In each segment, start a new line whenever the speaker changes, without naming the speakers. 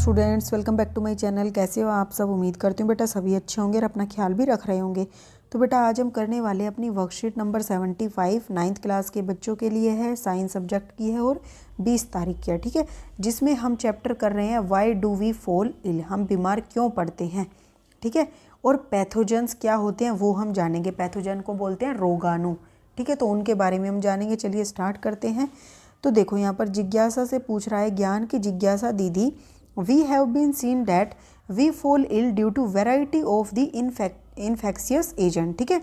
Students, welcome back to my channel. कैसे हो आप सब? उम्मीद करती हूँ बेटा सभी अच्छे होंगे और अपना ख्याल भी रख रहे होंगे। तो बेटा आज हम करने वाले अपनी वर्कशीट नंबर 75 नाइन्थ क्लास के बच्चों के लिए है, साइंस सब्जेक्ट की है और 20 तारीख की है, ठीक है। जिसमें हम चैप्टर कर रहे हैं why do we fall ill, हम बीमार क्यों पड़ते हैं, ठीक है। और पैथोजेंस क्या होते हैं वो हम जानेंगे। पैथोजन को बोलते हैं रोगाणु, ठीक है। तो उनके बारे में हम जानेंगे। चलिए स्टार्ट करते हैं। तो देखो यहाँ पर जिज्ञासा से पूछ रहा है, ज्ञान की जिज्ञासा दीदी, we have been seen that we fall ill due to variety of the infectious agent, ठीक है।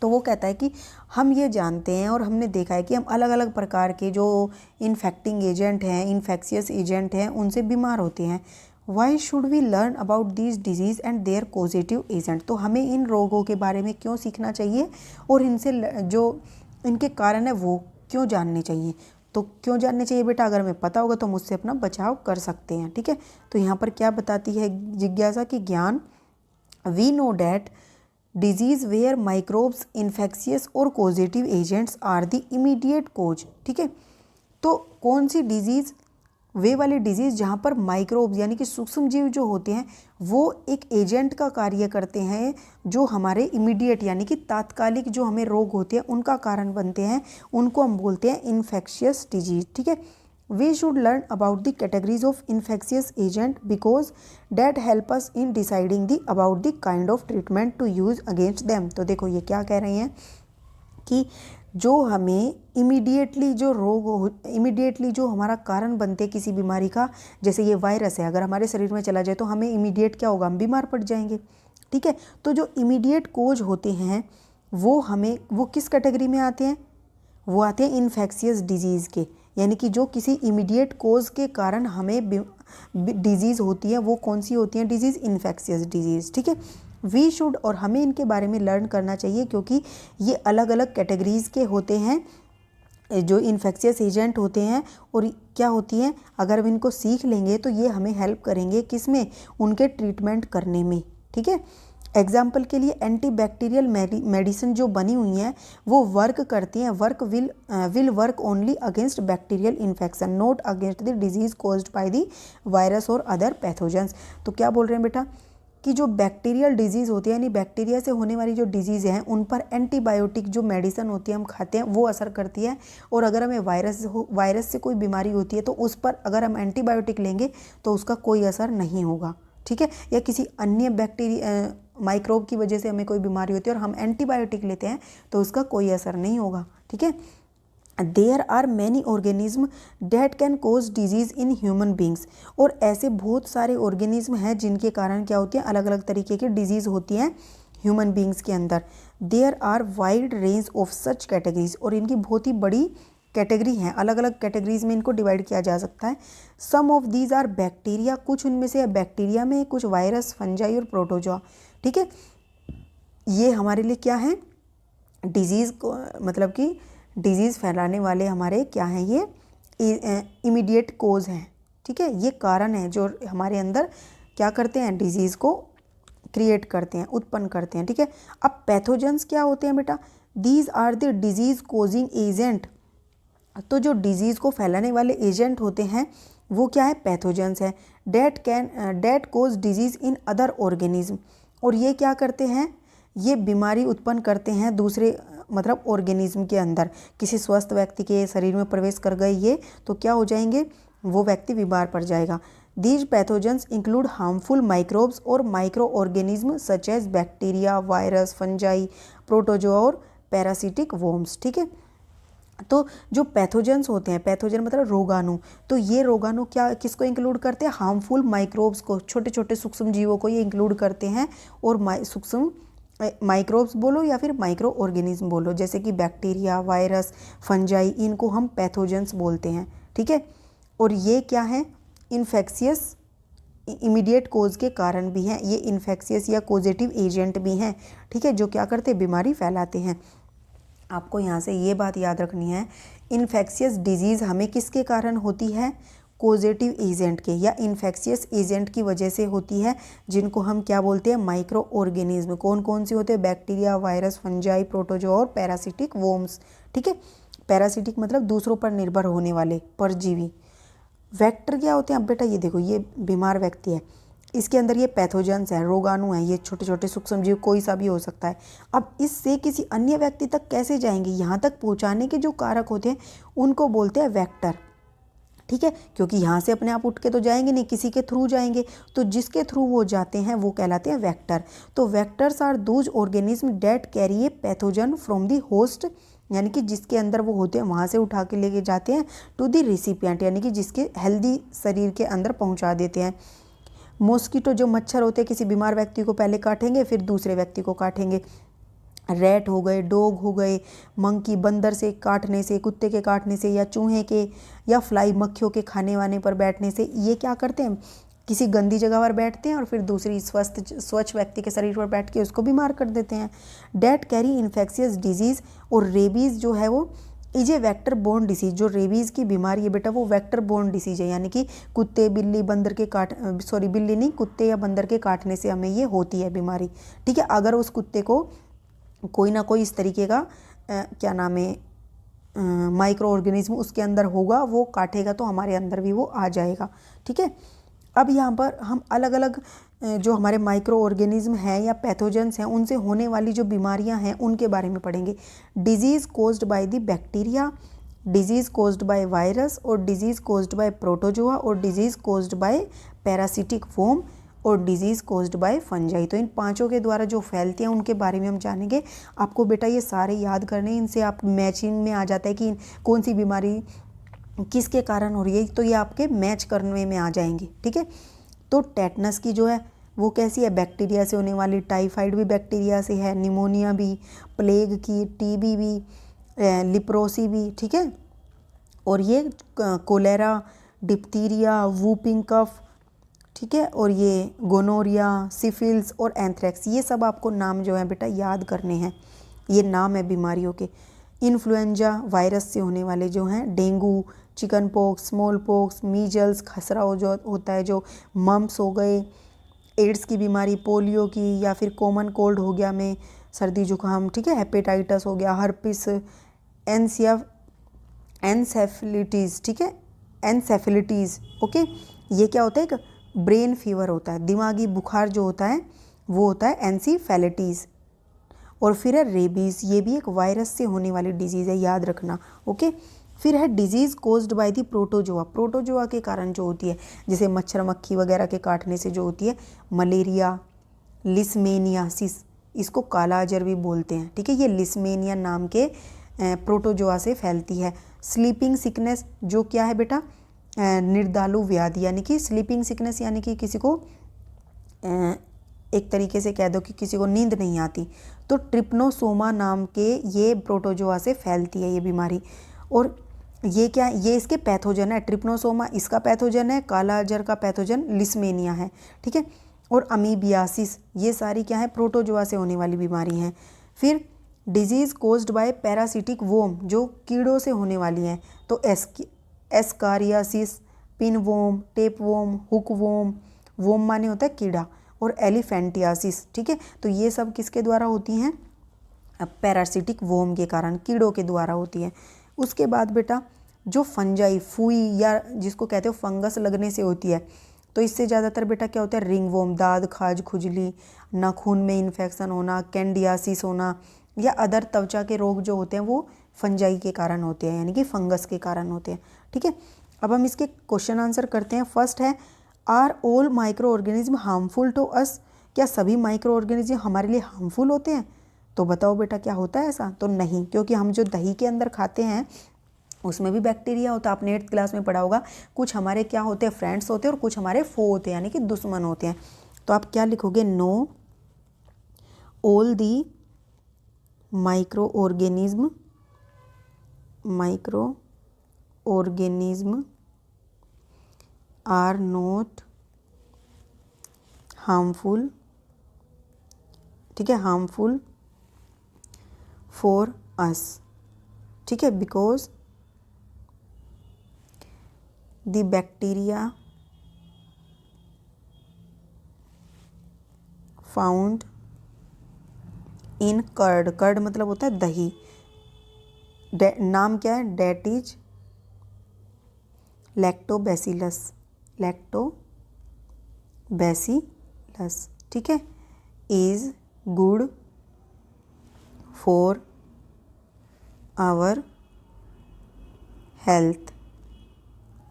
तो वो कहता है कि हम ये जानते हैं और हमने देखा है कि हम अलग अलग प्रकार के जो इन्फेक्टिंग एजेंट हैं, इन्फेक्शियस एजेंट हैं, उनसे बीमार होते हैं। Why should we learn about this disease and their causative agent, तो हमें इन रोगों के बारे में क्यों सीखना चाहिए और इनसे जो इनके कारण है वो क्यों जानने चाहिए। तो क्यों जानने चाहिए बेटा? अगर हमें पता होगा तो मुझसे अपना बचाव कर सकते हैं, ठीक है। तो यहाँ पर क्या बताती है जिज्ञासा की ज्ञान, we know that disease where microbes infectious और causative agents are the immediate cause, ठीक है। तो कौन सी डिजीज़? वे वाली डिजीज़ जहाँ पर माइक्रोब्स यानी कि सूक्ष्म जीव जो होते हैं वो एक एजेंट का कार्य करते हैं, जो हमारे इमीडिएट यानी कि तात्कालिक जो हमें रोग होते हैं उनका कारण बनते हैं, उनको हम बोलते हैं इन्फेक्शियस डिजीज, ठीक है। We should learn about the categories of infectious agent because that help us in deciding the about the kind of treatment to use against them. तो देखो ये क्या कह रहे हैं कि जो हमें इमीडिएटली जो रोग हो, इमीडिएटली जो हमारा कारण बनते हैं किसी बीमारी का, जैसे ये वायरस है, अगर हमारे शरीर में चला जाए तो हमें इमीडिएट क्या होगा? हम बीमार पड़ जाएंगे, ठीक है। तो जो इमीडिएट कोज होते हैं वो किस कैटेगरी में आते हैं? वो आते हैं इन्फेक्शियस डिजीज़ के, यानी कि जो किसी इमीडिएट कोज के कारण हमें डिजीज़ होती है वो कौन सी होती है? डिजीज़ इन्फेक्शियस डिजीज़, ठीक है। वी शुड, और हमें इनके बारे में लर्न करना चाहिए क्योंकि ये अलग अलग कैटेगरीज़ के होते हैं जो इन्फेक्शियस एजेंट होते हैं। और क्या होती हैं, अगर हम इनको सीख लेंगे तो ये हमें हेल्प करेंगे किसमें? उनके ट्रीटमेंट करने में, ठीक है। एग्जाम्पल के लिए एंटीबैक्टीरियल मेडिसिन जो बनी हुई हैं वो वर्क करती हैं, will work only against bacterial infection, not against the disease caused by the virus और अदर पैथोजेंस। तो क्या बोल रहे हैं बेटा कि जो बैक्टीरियल डिजीज़ होती है यानी बैक्टीरिया से होने वाली जो डिजीज़ हैं उन पर एंटीबायोटिक जो मेडिसिन होती है हम खाते हैं वो असर करती है। और अगर हमें वायरस से कोई बीमारी होती है तो उस पर अगर हम एंटीबायोटिक लेंगे तो उसका कोई असर नहीं होगा, ठीक है। या किसी अन्य बैक्टीरिया माइक्रोब की वजह से हमें कोई बीमारी होती है और हम एंटीबायोटिक लेते हैं तो उसका कोई असर नहीं होगा, ठीक है। There are many organism that can cause disease in human beings, और ऐसे बहुत सारे ऑर्गेनिज्म हैं जिनके कारण क्या होती है? अलग अलग तरीके की डिजीज़ होती हैं ह्यूमन बींग्स के अंदर। There are wide range of such categories, और इनकी बहुत ही बड़ी कैटेगरी हैं, अलग अलग कैटेगरीज में इनको डिवाइड किया जा सकता है। सम ऑफ दीज आर बैक्टीरिया, कुछ उनमें से बैक्टीरिया में, कुछ वायरस, फंजाई और प्रोटोजोआ, ठीक है। ये हमारे लिए क्या है? डिजीज़ को, मतलब कि डिजीज़ फैलाने वाले हमारे क्या हैं? ये इमीडिएट कोज हैं, ठीक है। ये कारण है जो हमारे अंदर क्या करते हैं? डिजीज़ को क्रिएट करते हैं, उत्पन्न करते हैं, ठीक है। अब पैथोजेंस क्या होते हैं बेटा? These are the disease causing agent. तो जो डिजीज़ को फैलाने वाले एजेंट होते हैं वो क्या है? पैथोजेंस है। That cause disease in other organism, और ये क्या करते हैं? ये बीमारी उत्पन्न करते हैं दूसरे मतलब ऑर्गेनिज्म के अंदर। किसी स्वस्थ व्यक्ति के शरीर में प्रवेश कर गए ये तो क्या हो जाएंगे? वो व्यक्ति बीमार पड़ जाएगा। These pathogens include harmful microbes और microorganism such as bacteria, virus, fungi, protozoa और पैरासिटिक वॉर्म्स, ठीक है। तो जो पैथोजेंस होते हैं, पैथोजन मतलब रोगाणु, तो ये रोगाणु क्या किसको इंक्लूड करते हैं? हार्मफुल माइक्रोब्स को, छोटे छोटे सूक्ष्म जीवों को ये इंक्लूड करते हैं। और सूक्ष्म माइक्रोब्स बोलो या फिर माइक्रो ऑर्गेनिज्म बोलो, जैसे कि बैक्टीरिया, वायरस, फंजाई, इनको हम पैथोजेंस बोलते हैं, ठीक है। और ये क्या है? इन्फेक्शियस इमीडिएट कोज के कारण भी हैं, ये इन्फेक्शियस या कोजेटिव एजेंट भी हैं, ठीक है, जो क्या करते हैं? बीमारी फैलाते हैं। आपको यहाँ से ये बात याद रखनी है, इन्फेक्शियस डिजीज़ हमें किसके कारण होती है? कोजेटिव एजेंट के या इन्फेक्शियस एजेंट की वजह से होती है, जिनको हम क्या बोलते हैं? Micro organism. कौन कौन से होते हैं? बैक्टीरिया, वायरस, फंजाई, प्रोटोजोआ और पैरासिटिक वॉर्म्स, ठीक है। पैरासिटिक मतलब दूसरों पर निर्भर होने वाले परजीवी। वेक्टर क्या होते हैं? अब बेटा ये देखो, ये बीमार व्यक्ति है, इसके अंदर ये पैथोजेंस है, रोगाणु है, ये छोटे छोटे सूक्ष्म जीव कोई सा भी हो सकता है। अब इससे किसी अन्य व्यक्ति तक कैसे जाएंगे? यहाँ तक पहुँचाने के जो कारक होते हैं उनको बोलते हैं वेक्टर। ठीक है, क्योंकि यहाँ से अपने आप उठ के तो जाएंगे नहीं, किसी के थ्रू जाएंगे, तो जिसके थ्रू वो जाते हैं वो कहलाते हैं वेक्टर। तो vectors are those organism that carry a pathogen from the host, यानी कि जिसके अंदर वो होते हैं वहाँ से उठा के लेके जाते हैं टू द रिसिपिएंट, यानी कि जिसके हेल्दी शरीर के अंदर पहुँचा देते हैं। मॉस्किटो जो मच्छर होते हैं किसी बीमार व्यक्ति को पहले काटेंगे फिर दूसरे व्यक्ति को काटेंगे। रैट हो गए, डॉग हो गए, मंकी बंदर से काटने से, कुत्ते के काटने से, या चूहे के या फ्लाई मक्खियों के खाने वाने पर बैठने से, ये क्या करते हैं? किसी गंदी जगह पर बैठते हैं और फिर दूसरी स्वच्छ व्यक्ति के शरीर पर बैठ के उसको बीमार कर देते हैं। डेट कैरी इन्फेक्शियस डिजीज़, और रेबीज़ जो है वो is a vector borne disease. जो रेबीज़ की बीमारी है बेटा वो वेक्टर बोर्न डिसीज है, यानी कि कुत्ते बिल्ली बंदर के बिल्ली नहीं, कुत्ते या बंदर के काटने से हमें ये होती है बीमारी। ठीक है, अगर उस कुत्ते को कोई ना कोई इस तरीके का क्या नाम है माइक्रो ऑर्गेनिज्म उसके अंदर होगा, वो काटेगा तो हमारे अंदर भी वो आ जाएगा। ठीक है, अब यहाँ पर हम अलग अलग जो हमारे माइक्रो ऑर्गेनिज्म हैं या पैथोजेंस हैं उनसे होने वाली जो बीमारियाँ हैं उनके बारे में पढ़ेंगे। Disease caused by the bacteria, disease caused by virus, और डिजीज़ कोज्ड बाय प्रोटोजोआ, और disease caused by parasitic form, और डिजीज़ कोज्ड बाय फंजाई। तो इन पांचों के द्वारा जो फैलती हैं उनके बारे में हम जानेंगे। आपको बेटा ये सारे याद करने, इनसे आप मैचिंग में आ जाता है कि कौन सी बीमारी किसके कारण हो रही है, तो ये आपके मैच करने में आ जाएंगे। ठीक है, तो टेटनस की जो है वो कैसी है? बैक्टीरिया से होने वाली। टाइफाइड भी बैक्टीरिया से है, निमोनिया भी, प्लेग की, टीबी भी, लिप्रोसी भी। ठीक है, और ये कोलेरा, डिप्थीरिया, वूपिंग कफ, ठीक है, और ये गोनोरिया, सिफिल्स और एंथ्रेक्स, ये सब आपको नाम जो है बेटा याद करने हैं, ये नाम है बीमारियों के। इन्फ्लुएंजा वायरस से होने वाले जो हैं, dengue, chicken pox, small pox, measles, खसरा जो होता है, जो मम्स हो गए, एड्स की बीमारी, पोलियो की, या फिर कॉमन कोल्ड हो गया में सर्दी जुकाम। ठीक है, हेपेटाइटिस हो गया, हर्पिस, एनसेफेलिटीज़। ठीक है, एनसेफेलिटीज़। ओके, ये क्या होता है? एक ब्रेन फीवर होता है, दिमागी बुखार जो होता है वो होता है एनसीफेलिटीज़। और फिर है रेबीज़, ये भी एक वायरस से होने वाली डिजीज़ है, याद रखना। ओके, फिर है disease caused by the protozoa, protozoa के कारण जो होती है, जैसे मच्छर मक्खी वगैरह के काटने से जो होती है, मलेरिया, लिस्मेनियासिस, इसको काला अजर भी बोलते हैं। ठीक है, ये लिस्मेनिया नाम के प्रोटोजोआ से फैलती है। स्लीपिंग सिकनेस जो क्या है बेटा? निर्दालु व्याधि, यानी कि स्लीपिंग सिकनेस, यानी कि किसी को एक तरीके से कह दो कि किसी को नींद नहीं आती, तो ट्रिप्नोसोमा नाम के ये प्रोटोजोआ से फैलती है ये बीमारी। और ये क्या, ये इसके पैथोजन है। ट्रिप्नोसोमा इसका पैथोजन है, काला अजर का पैथोजन लिस्मेनिया है। ठीक है, और अमीबियासिस, ये सारी क्या है? प्रोटोजोआ से होने वाली बीमारी हैं। फिर डिजीज़ कोज्ड बाय पैरासिटिक वोम, जो कीड़ों से होने वाली हैं, तो एस्कारियासिस, पिनवोम, टेपवोम, हुकवोम, वोम माने होता है कीड़ा, और एलिफेंटियासिस। ठीक है, तो ये सब किसके द्वारा होती हैं? पैरासिटिक वोम के कारण, कीड़ों के द्वारा होती है। उसके बाद बेटा जो फंजाई, फुई, या जिसको कहते हो फंगस लगने से होती है, तो इससे ज़्यादातर बेटा क्या होता है? रिंगवोम, दाद, खाज, खुजली, नाखून में इन्फेक्शन होना, कैंडियासिस होना, या अदर त्वचा के रोग जो होते हैं वो फंजाई के कारण होते हैं, यानी कि फंगस के कारण होते हैं। ठीक है, अब हम इसके क्वेश्चन आंसर करते हैं। फर्स्ट है, are all microorganism harmful to us? क्या सभी माइक्रो ऑर्गेनिज्म हमारे लिए हार्मफुल होते हैं? तो बताओ बेटा क्या होता है ऐसा? तो नहीं, क्योंकि हम जो दही के अंदर खाते हैं उसमें भी बैक्टीरिया होता है। आपने 8th क्लास में पढ़ा होगा, कुछ हमारे क्या होते हैं? फ्रेंड्स होते हैं, और कुछ हमारे फो होते हैं, यानी कि दुश्मन होते हैं। तो आप क्या लिखोगे? No all the microorganism are not harmful. ठीक है, हार्मफुल फॉर अस। ठीक है, because the bacteria found in curd, curd मतलब होता है दही, नाम क्या है? डेट इज लैक्टोबैसिलस, लैक्टोबैसिलस, ठीक है, is good for our health,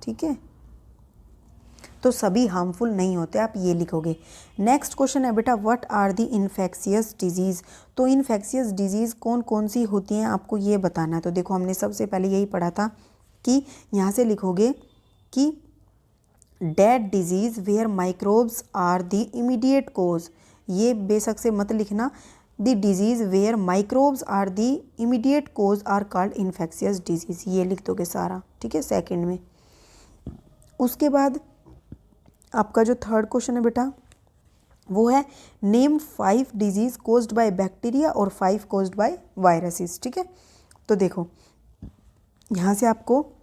ठीक है। तो सभी हार्मफुल नहीं होते, आप ये लिखोगे। नेक्स्ट क्वेश्चन है बेटा, what are the infectious disease. तो इन्फेक्शियस डिजीज़ कौन कौन सी होती हैं आपको ये बताना है। तो देखो हमने सबसे पहले यही पढ़ा था कि यहाँ से लिखोगे कि that disease where microbes are the immediate cause. ये बेशक से मत लिखना, the disease where microbes are the immediate cause are called infectious disease, ये लिख दोगे सारा, ठीक है, सेकंड में। उसके बाद आपका जो थर्ड क्वेश्चन है बेटा वो है name 5 disease caused by bacteria और 5 कोज्ड बाय वायरसेस, ठीक है। तो देखो यहाँ से आपको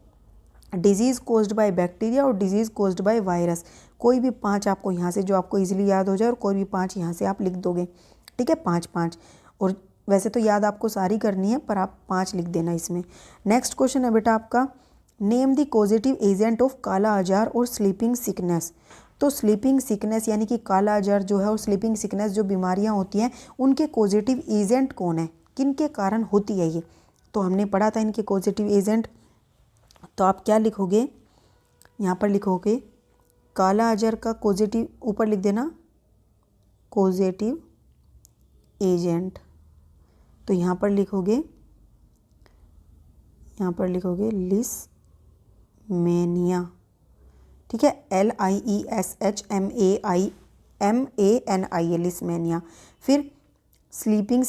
डिजीज़ कोज्ड बाय बैक्टीरिया और डिजीज़ कोज्ड बाय वायरस, कोई भी 5 आपको यहाँ से जो आपको इजीली याद हो जाए, और कोई भी 5 यहाँ से आप लिख दोगे, ठीक है, 5-5। और वैसे तो याद आपको सारी करनी है, पर आप 5 लिख देना इसमें। नेक्स्ट क्वेश्चन है बेटा आपका, name the causative agent of काला आजार और स्लीपिंग सिकनेस। तो स्लीपिंग सिकनेस यानी कि काला आजार जो है और स्लीपिंग सिकनेस जो बीमारियां होती हैं उनके कॉजेटिव एजेंट कौन है, किन के कारण होती है ये। तो हमने पढ़ा था इनके कॉजेटिव एजेंट। तो आप क्या लिखोगे, यहाँ पर लिखोगे काला आजार का कॉजेटिव, ऊपर लिख देना कॉजेटिव एजेंट। तो यहाँ पर लिखोगे लिस्मेनिया, ठीक है, LIESHMANIA लिस्मेनिया। फिर स्लीपिंग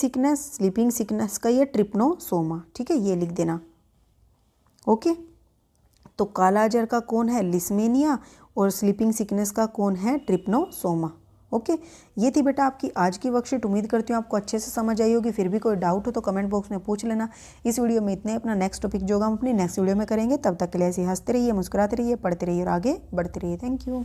सिकनेस का ये ट्रिप्नोसोमा, ठीक है, ये लिख देना, ओके। तो काला आजार का कौन है, लिस्मेनिया, और स्लीपिंग सिकनेस का कौन है, ट्रिप्नोसोमा, ओके। ये थी बेटा आपकी आज की वर्कशीट। उम्मीद करती हूँ आपको अच्छे से समझ आई होगी। फिर भी कोई डाउट हो तो कमेंट बॉक्स में पूछ लेना। इस वीडियो में इतने, अपना नेक्स्ट टॉपिक जो हम अपनी नेक्स्ट वीडियो में करेंगे। तब तक के लिए ऐसे हंसते रहिए, मुस्कुराते रहिए, पढ़ते रहिए और आगे बढ़ते रहिए। Thank you.